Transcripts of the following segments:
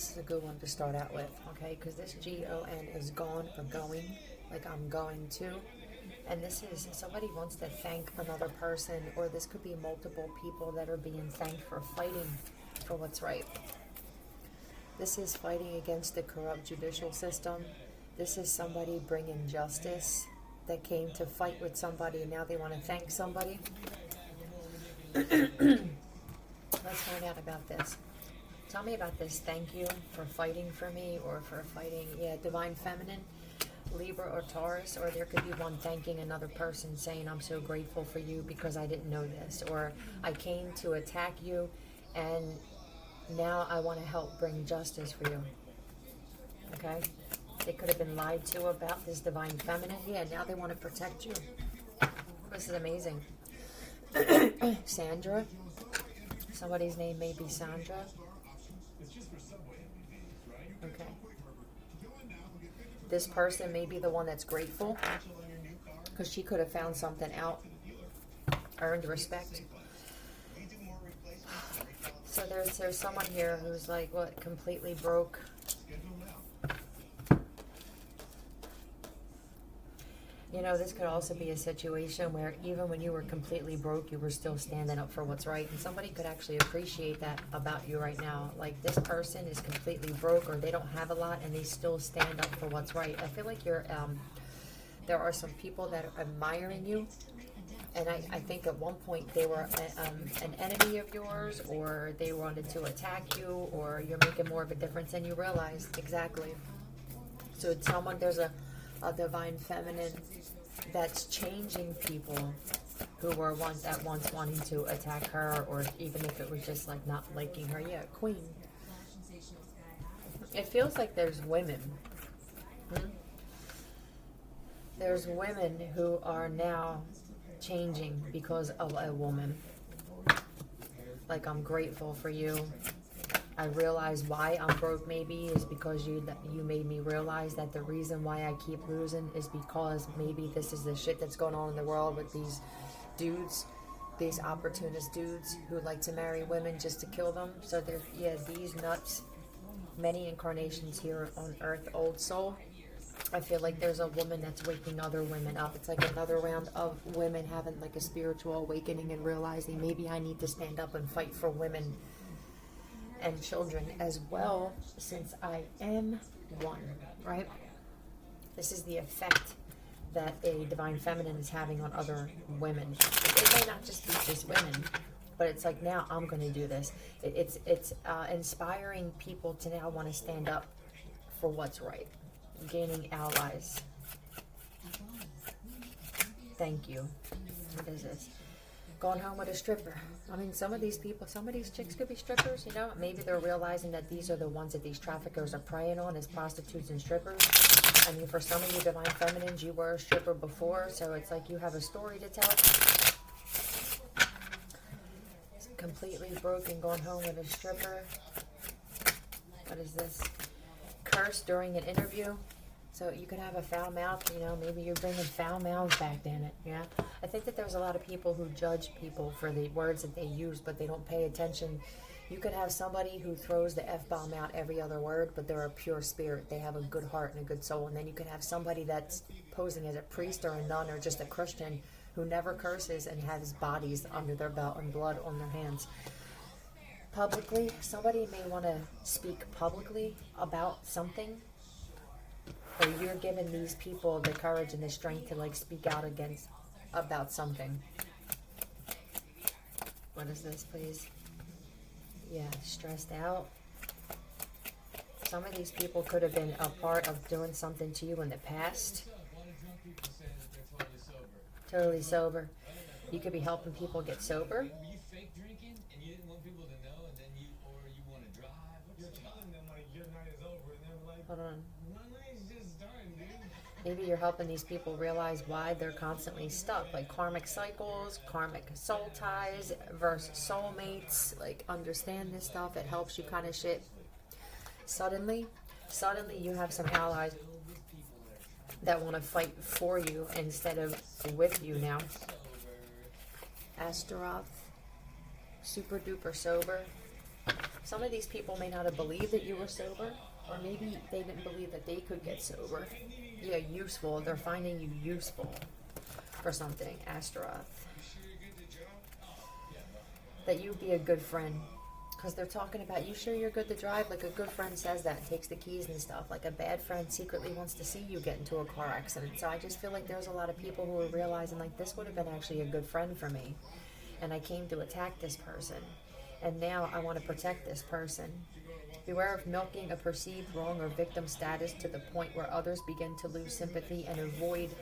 this is a good one to start out with, okay? Because this G-O-N is gone or going, like I'm going to. And this is, somebody wants to thank another person, or this could be multiple people that are being thanked for fighting for what's right. This is fighting against the corrupt judicial system. This is somebody bringing justice that came to fight with somebody, and now they want to thank somebody. Let's find out about this. Tell me about this. Thank you for fighting for me, or for fighting, Divine Feminine, Libra or Taurus, or there could be one thanking another person, saying, I'm so grateful for you because I didn't know this, or I came to attack you and now I want to help bring justice for you. Okay? They could have been lied to about this Divine Feminine. Yeah, now they want to protect you. This is amazing. Sandra. Somebody's name may be Sandra. Okay. This person may be the one that's grateful, because she could have found something out, earned respect. So there's someone here who's like, what, completely broke. You know, this could also be a situation where even when you were completely broke, you were still standing up for what's right. And somebody could actually appreciate that about you right now. Like, this person is completely broke, or they don't have a lot, and they still stand up for what's right. I feel like you're, there are some people that are admiring you. And I think at one point they were an enemy of yours, or they wanted to attack you, or you're making more of a difference than you realize. Exactly. So it's someone, there's a Divine Feminine that's changing people who were once wanting to attack her, or even if it was just like not liking her. Yeah, Queen. It feels like there's women. There's women who are now changing because of a woman. Like, I'm grateful for you. I realize why I'm broke, maybe, is because you made me realize that the reason why I keep losing is because maybe this is the shit that's going on in the world with these dudes, these opportunist dudes who like to marry women just to kill them. So there's, these nuts, many incarnations here on Earth, old soul. I feel like there's a woman that's waking other women up. It's like another round of women having like a spiritual awakening and realizing maybe I need to stand up and fight for women and children as well, since I am one, right? This is the effect that a Divine Feminine is having on other women. It may not just be just women, but it's like, now I'm going to do this. It's inspiring people to now want to stand up for what's right, gaining allies. Thank you. What is this? Going home with a stripper. I mean, some of these people, some of these chicks could be strippers, you know. Maybe they're realizing that these are the ones that these traffickers are preying on, as prostitutes and strippers. I mean, for some of you Divine Feminines, you were a stripper before, so it's like you have a story to tell. It's completely broken, going home with a stripper. What is this? Curse during an interview. So you could have a foul mouth, you know, maybe you're bringing foul mouths back, damn it, yeah? I think that there's a lot of people who judge people for the words that they use, but they don't pay attention. You could have somebody who throws the F-bomb out every other word, but they're a pure spirit. They have a good heart and a good soul. And then you could have somebody that's posing as a priest or a nun or just a Christian who never curses and has bodies under their belt and blood on their hands. Publicly, somebody may want to speak publicly about something, or you're giving these people the courage and the strength to like speak out about something. What is this, please? Yeah, stressed out. Some of these people could have been a part of doing something to you in the past. Totally sober. You could be helping people get sober. Hold on. Maybe you're helping these people realize why they're constantly stuck, like karmic cycles, karmic soul ties versus soulmates. Like, understand this stuff. It helps you kind of shit. Suddenly you have some allies that want to fight for you instead of with you now. Astaroth, super duper sober. Some of these people may not have believed that you were sober, or maybe they didn't believe that they could get sober. Yeah, useful. They're finding you useful for something, Astaroth. That you'd be a good friend. Because they're talking about, you sure you're good to drive? Like a good friend says that, takes the keys and stuff. Like a bad friend secretly wants to see you get into a car accident. So I just feel like there's a lot of people who are realizing, like, this would have been actually a good friend for me. And I came to attack this person. And now I want to protect this person. Beware of milking a perceived wrong or victim status to the point where others begin to lose sympathy and avoid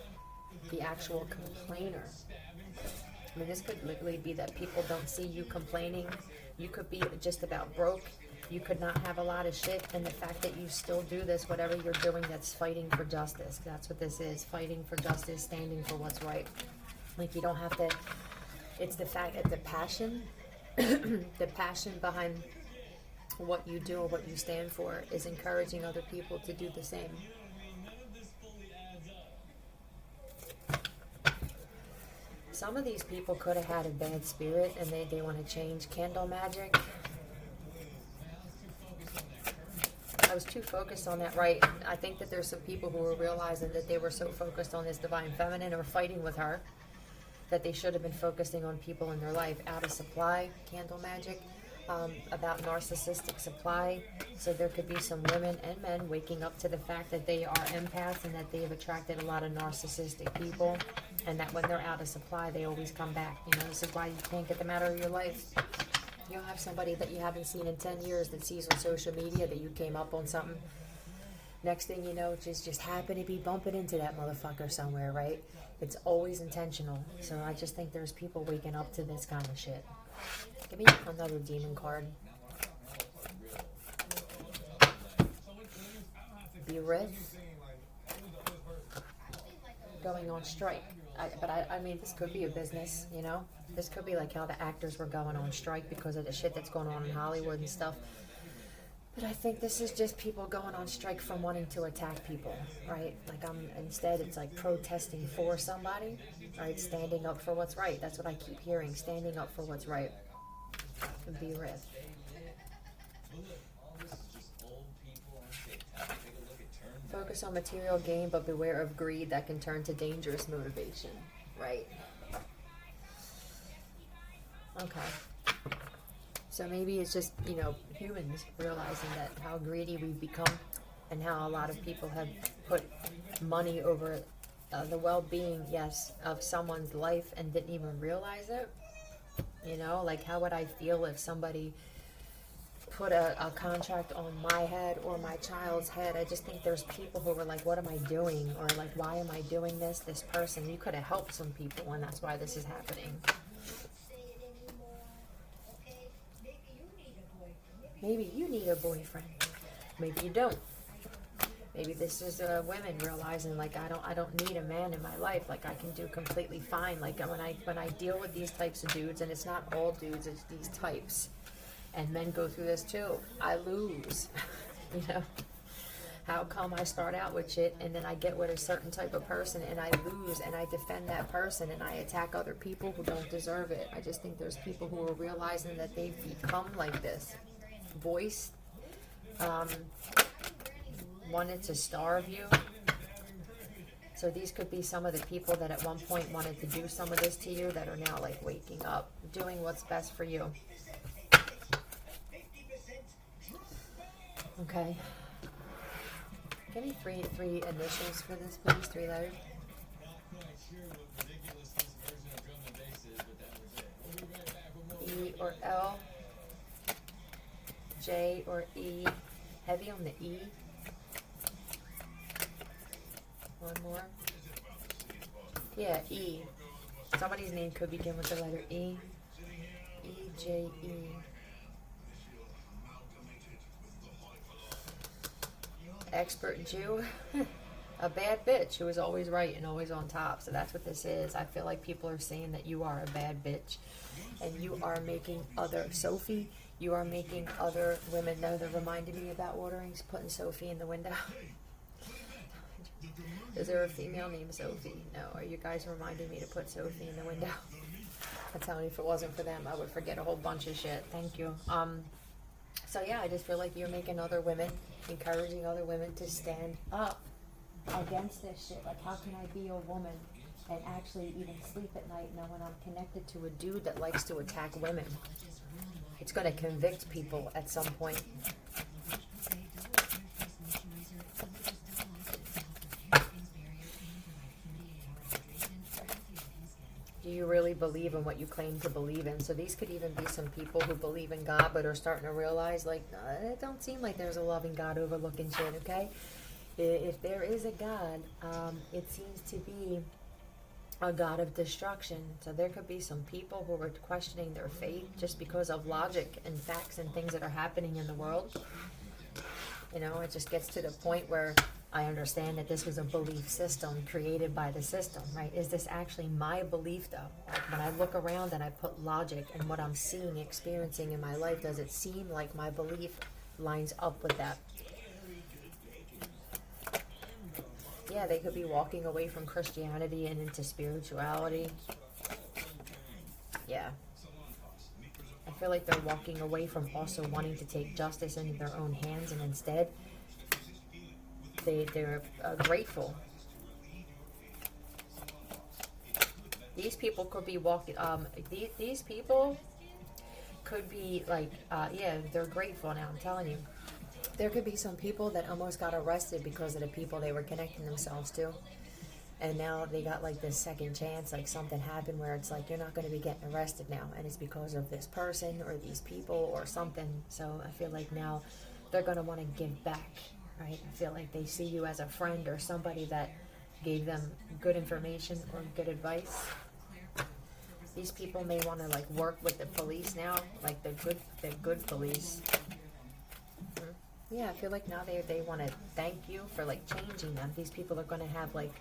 the actual complainer. I mean, this could literally be that people don't see you complaining. You could be just about broke. You could not have a lot of shit. And the fact that you still do this, whatever you're doing, that's fighting for justice. That's what this is. Fighting for justice, standing for what's right. Like, you don't have to... It's the fact that the passion, the passion behind what you do or what you stand for is encouraging other people to do the same. Some of these people could have had a bad spirit and they want to change. Candle magic. I was too focused on that, right? I think that there's some people who are realizing that they were so focused on this divine feminine or fighting with her that they should have been focusing on people in their life. Out of supply, candle magic. About narcissistic supply. So there could be some women and men waking up to the fact that they are empaths and that they have attracted a lot of narcissistic people, and that when they're out of supply, they always come back. You know, this is why you can't get them out of your life. You'll have somebody that you haven't seen in 10 years that sees on social media that you came up on something. Next thing you know, just happen to be bumping into that motherfucker somewhere, right? It's always intentional. So I just think there's people waking up to this kind of shit. Give me another demon card. Berith. Going on strike. I mean, this could be a business, you know? This could be like how the actors were going on strike because of the shit that's going on in Hollywood and stuff. But I think this is just people going on strike from wanting to attack people, right? Like instead it's like protesting for somebody, right? Standing up for what's right. That's what I keep hearing. Standing up for what's right. Be riff. Focus on material gain, but beware of greed that can turn to dangerous motivation, right? Okay. So maybe it's just, you know, humans realizing that how greedy we've become and how a lot of people have put money over the well-being, yes, of someone's life and didn't even realize it. You know, like how would I feel if somebody put a contract on my head or my child's head? I just think there's people who were like, what am I doing? Or like, why am I doing this? This person, you could have helped some people and that's why this is happening. Maybe you need a boyfriend. Maybe you don't. Maybe this is women realizing like I don't need a man in my life. Like I can do completely fine. Like when I deal with these types of dudes, and it's not all dudes, it's these types. And men go through this too. I lose. You know? How come I start out with shit and then I get with a certain type of person and I lose and I defend that person and I attack other people who don't deserve it. I just think there's people who are realizing that they've become like this. Voice wanted to starve you. So these could be some of the people that at one point wanted to do some of this to you that are now like waking up, doing what's best for you. Okay. Give me three initials for this, please. 3 letters. E or L. J or E. Heavy on the E. One more. Yeah, E. Somebody's name could begin with the letter E. E-J-E. Expert Jew. A bad bitch who is always right and always on top. So that's what this is. I feel like people are saying that you are a bad bitch. And you are making Sophie, you are making other women know. They're reminding me about putting Sophie in the window. Is there a female named Sophie? No. Are you guys reminding me to put Sophie in the window? I'm telling you, if it wasn't for them, I would forget a whole bunch of shit. Thank you. So yeah, I just feel like you're making other women, encouraging other women to stand up against this shit. Like, how can I be a woman and actually even sleep at night knowing I'm connected to a dude that likes to attack women? It's going to convict people at some point. Do you really believe in what you claim to believe in? So these could even be some people who believe in God but are starting to realize, like, it don't seem like there's a loving God overlooking shit, okay? If there is a God, it seems to be a God of destruction. So there could be some people who are questioning their faith just because of logic and facts and things that are happening in the world. You know, it just gets to the point where I understand that this was a belief system created by the system, right? Is this actually my belief, though? Like, when I look around and I put logic and what I'm seeing, experiencing in my life, does it seem like my belief lines up with that? Yeah, they could be walking away from Christianity and into spirituality. Yeah. I feel like they're walking away from also wanting to take justice into their own hands, and instead they're grateful. These people could be walking, these people could be like, yeah, they're grateful now, I'm telling you. There could be some people that almost got arrested because of the people they were connecting themselves to. And now they got like this second chance, like something happened where it's like, you're not going to be getting arrested now. And it's because of this person or these people or something. So I feel like now they're going to want to give back, right? I feel like they see you as a friend or somebody that gave them good information or good advice. These people may want to like work with the police now, like the good police. Yeah, I feel like now they want to thank you for like changing them. These people are going to have like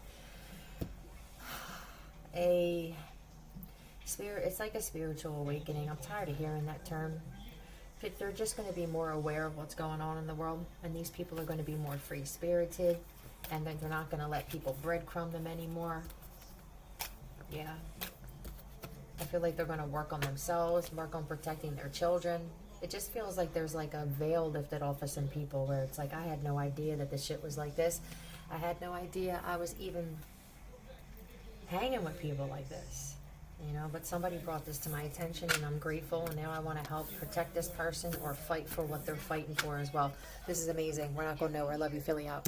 a spirit. It's like a spiritual awakening. I'm tired of hearing that term. They're just going to be more aware of what's going on in the world, and these people are going to be more free-spirited, and then they're not going to let people breadcrumb them anymore. Yeah. I feel like they're going to work on themselves, work on protecting their children. It just feels like there's like a veil lifted off of some people where it's like, I had no idea that this shit was like this. I had no idea I was even hanging with people like this, you know, but somebody brought this to my attention, and I'm grateful, and now I want to help protect this person or fight for what they're fighting for as well. This is amazing. We're not going nowhere. I love you, Philly out.